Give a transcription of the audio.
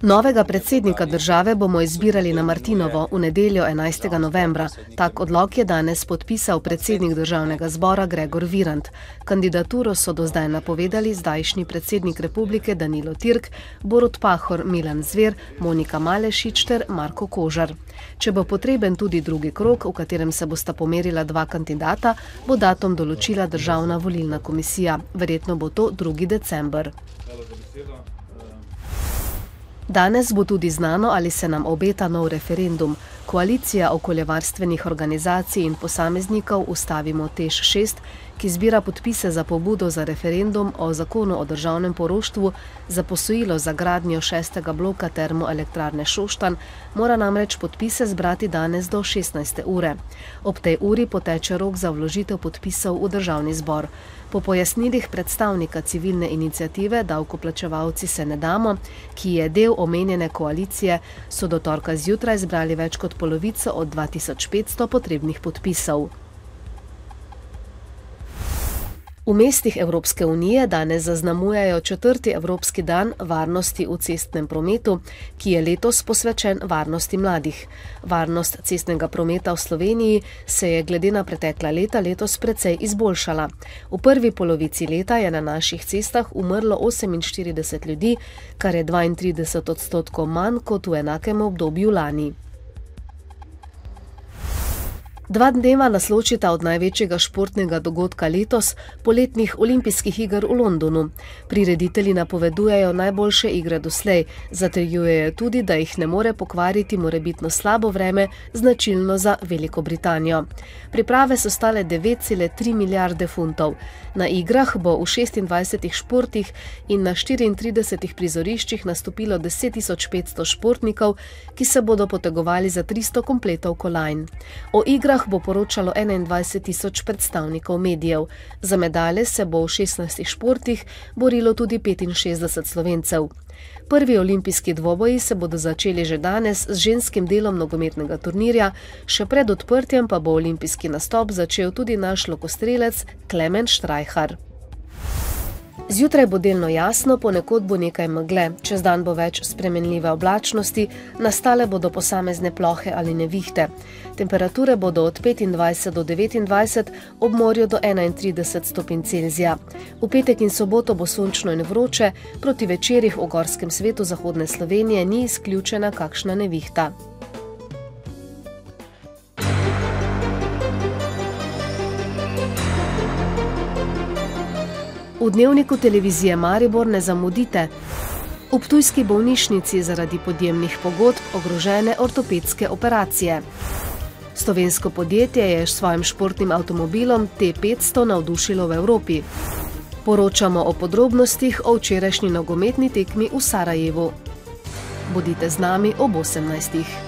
Novega predsednika države bomo izbirali na Martinovo v nedeljo 11. novembra. Tak odlok je danes podpisal predsednik državnega zbora Gregor Virant. Kandidaturo so do zdaj napovedali zdajšnji predsednik republike Danilo Türk, Borut Pahor, Milan Zver, Monika Malešič ter Marko Kožar. Če bo potreben tudi drugi krog, v katerem se bosta pomerila dva kandidata, bo datum določila Državna volilna komisija. Verjetno bo to 2. december. Danes bo tudi znano, ali se nam obeta nov referendum. Koalicija okoljevarstvenih organizacij in posameznikov Ustavimo TEŠ 6, ki zbira podpise za pobudo za referendum o zakonu o državnem poroštvu za posojilo za gradnjo 6. bloka termoelektrarne Šoštanj, mora namreč podpise zbrati danes do 16. ure. Ob tej uri poteče rok za vložitev podpisov v državni zbor. Po pojasnilih predstavnika civilne iniciative Davkoplačevalci se ne damo, ki je del omenjene koalicije, so do torka zjutraj zbrali več kot polovico od 2500 potrebnih podpisov. V mestih Evropske unije danes zaznamujejo 4. Evropski dan varnosti v cestnem prometu, ki je letos posvečen varnosti mladih. Varnost cestnega prometa v Sloveniji se je glede na pretekla leta letos precej izboljšala. V prvi polovici leta je na naših cestah umrlo 48 ljudi, kar je 32% manj kot v enakem obdobju lani. 2 dneva nas ločita od največjega športnega dogodka letos, poletnih olimpijskih iger v Londonu. Prireditelji napovedujejo najboljše igre doslej, zatrjujejo tudi, da jih ne more pokvariti morebitno slabo vreme, značilno za Veliko Britanijo. Priprave so stale 9,3 milijarde funtov. Na igrah bo v 26 športih in na 34 prizoriščih nastopilo 10.500 športnikov, ki se bodo potegovali za 300 kompletov kolajn. O igrah bo poročalo 21.000 predstavnikov medijev. Za medalje se bo v 16 športih borilo tudi 65 Slovencev. Prvi olimpijski dvoboji se bodo začeli že danes z ženskim delom nogometnega turnirja, še pred odprtjem pa bo olimpijski nastop začel tudi naš lokostrelec Klemen Štrajhar. Zjutraj bo delno jasno, ponekod bo nekaj megle, čez dan bo več spremenljive oblačnosti, nastale bodo posamezne plohe ali nevihte. Temperature bodo od 25 do 29, ob morju do 31 stopinj Celzija. V petek in soboto bo sončno in vroče, proti večerih v gorskem svetu zahodne Slovenije ni izključena kakšna nevihta. V dnevniku televizije Maribor ne zamudite. V ptujski bolnišnici zaradi podjemnih pogodb ogrožene ortopedske operacije. Slovensko podjetje je s svojim športnim avtomobilom T500 navdušilo v Evropi. Poročamo o podrobnostih o včerajšnji nogometni tekmi v Sarajevu. Bodite z nami ob 18.